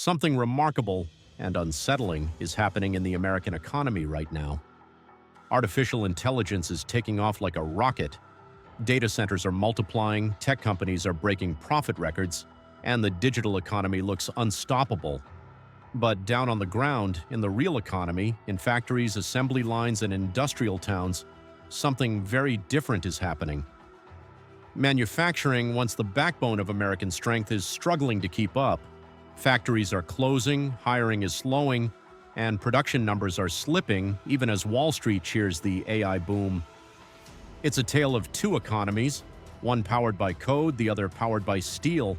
Something remarkable and unsettling is happening in the American economy right now. Artificial intelligence is taking off like a rocket. Data centers are multiplying, tech companies are breaking profit records, and the digital economy looks unstoppable. But down on the ground, in the real economy, in factories, assembly lines, and industrial towns, something very different is happening. Manufacturing, once the backbone of American strength, is struggling to keep up. Factories are closing, hiring is slowing, and production numbers are slipping even as Wall Street cheers the AI boom. It's a tale of two economies, one powered by code, the other powered by steel,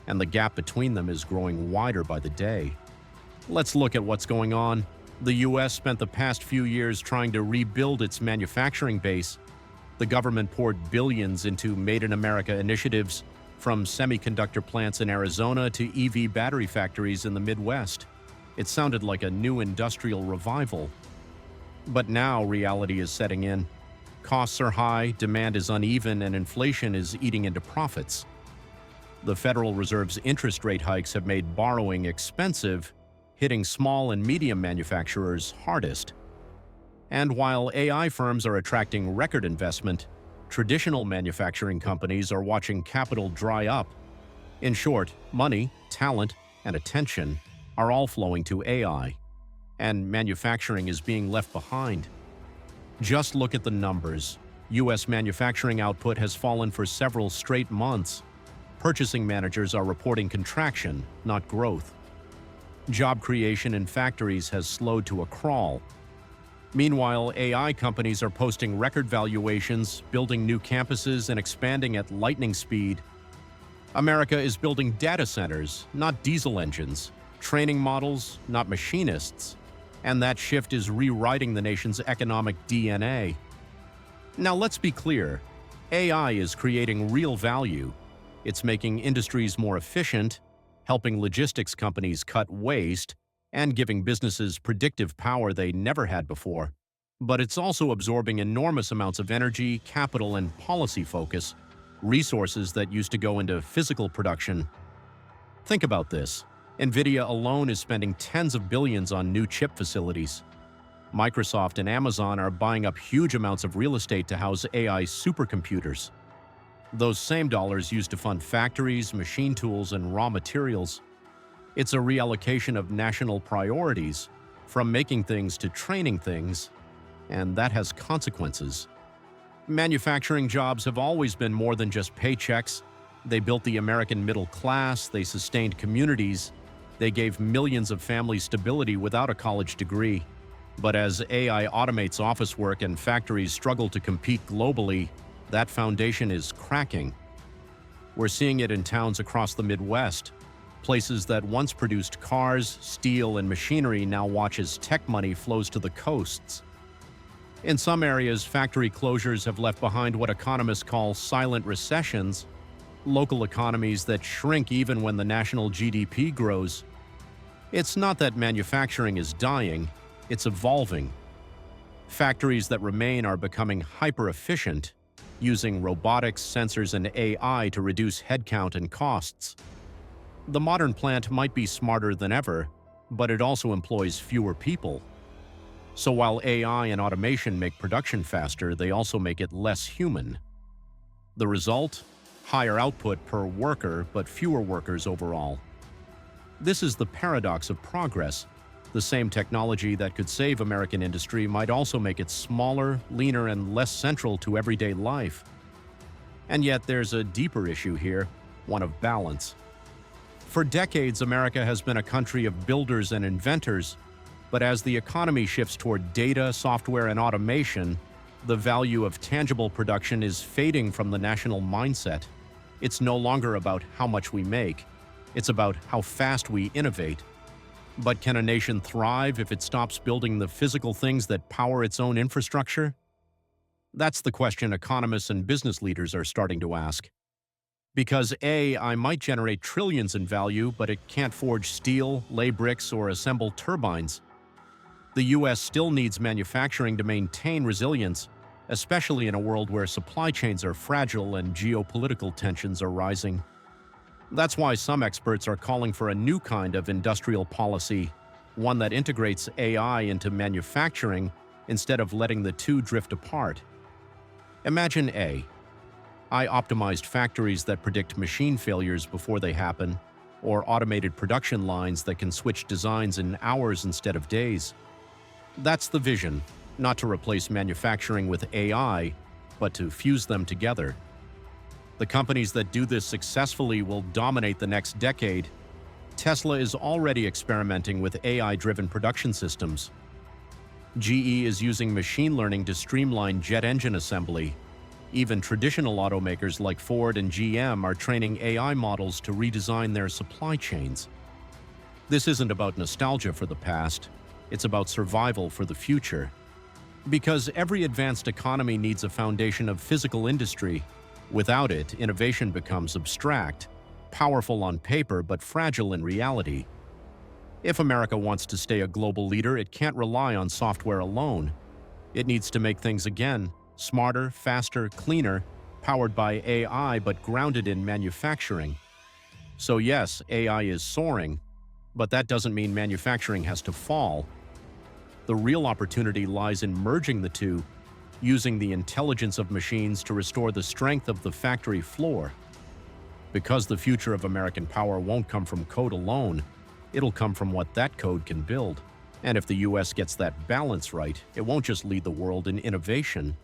and the gap between them is growing wider by the day. Let's look at what's going on. The US spent the past few years trying to rebuild its manufacturing base. The government poured billions into Made in America initiatives, from semiconductor plants in Arizona to EV battery factories in the Midwest. It sounded like a new industrial revival. But now reality is setting in. Costs are high, demand is uneven, and inflation is eating into profits. The Federal Reserve's interest rate hikes have made borrowing expensive, hitting small and medium manufacturers hardest. And while AI firms are attracting record investment, traditional manufacturing companies are watching capital dry up. In short, money, talent, and attention are all flowing to AI, and manufacturing is being left behind. Just look at the numbers. US manufacturing output has fallen for several straight months. Purchasing managers are reporting contraction, not growth. Job creation in factories has slowed to a crawl. Meanwhile, AI companies are posting record valuations, building new campuses, and expanding at lightning speed. America is building data centers, not diesel engines, training models, not machinists, and that shift is rewriting the nation's economic DNA. Now let's be clear, AI is creating real value. It's making industries more efficient, helping logistics companies cut waste, and giving businesses predictive power they never had before. But it's also absorbing enormous amounts of energy, capital, and policy focus, resources that used to go into physical production. Think about this. NVIDIA alone is spending tens of billions on new chip facilities. Microsoft and Amazon are buying up huge amounts of real estate to house AI supercomputers. Those same dollars used to fund factories, machine tools, and raw materials. It's a reallocation of national priorities, from making things to training things, and that has consequences. Manufacturing jobs have always been more than just paychecks. They built the American middle class, they sustained communities, they gave millions of families stability without a college degree. But as AI automates office work and factories struggle to compete globally, that foundation is cracking. We're seeing it in towns across the Midwest. Places that once produced cars, steel, and machinery now watch as tech money flows to the coasts. In some areas, factory closures have left behind what economists call silent recessions, local economies that shrink even when the national GDP grows. It's not that manufacturing is dying, it's evolving. Factories that remain are becoming hyper-efficient, using robotics, sensors, and AI to reduce headcount and costs. The modern plant might be smarter than ever, but it also employs fewer people. So while AI and automation make production faster, they also make it less human. The result? Higher output per worker, but fewer workers overall. This is the paradox of progress. The same technology that could save American industry might also make it smaller, leaner, and less central to everyday life. And yet there's a deeper issue here, one of balance. For decades, America has been a country of builders and inventors, but as the economy shifts toward data, software, and automation, the value of tangible production is fading from the national mindset. It's no longer about how much we make. It's about how fast we innovate. But can a nation thrive if it stops building the physical things that power its own infrastructure? That's the question economists and business leaders are starting to ask. Because AI might generate trillions in value, but it can't forge steel, lay bricks, or assemble turbines. The US still needs manufacturing to maintain resilience, especially in a world where supply chains are fragile and geopolitical tensions are rising. That's why some experts are calling for a new kind of industrial policy, one that integrates AI into manufacturing instead of letting the two drift apart. Imagine AI-optimized factories that predict machine failures before they happen, or automated production lines that can switch designs in hours instead of days. That's the vision, not to replace manufacturing with AI, but to fuse them together. The companies that do this successfully will dominate the next decade. Tesla is already experimenting with AI-driven production systems. GE is using machine learning to streamline jet engine assembly. Even traditional automakers like Ford and GM are training AI models to redesign their supply chains. This isn't about nostalgia for the past, it's about survival for the future. Because every advanced economy needs a foundation of physical industry. Without it, innovation becomes abstract, powerful on paper but fragile in reality. If America wants to stay a global leader, it can't rely on software alone. It needs to make things again, smarter, faster, cleaner, powered by AI but grounded in manufacturing. So yes, AI is soaring, but that doesn't mean manufacturing has to fall. The real opportunity lies in merging the two, using the intelligence of machines to restore the strength of the factory floor. Because the future of American power won't come from code alone, it'll come from what that code can build. And if the US gets that balance right, it won't just lead the world in innovation,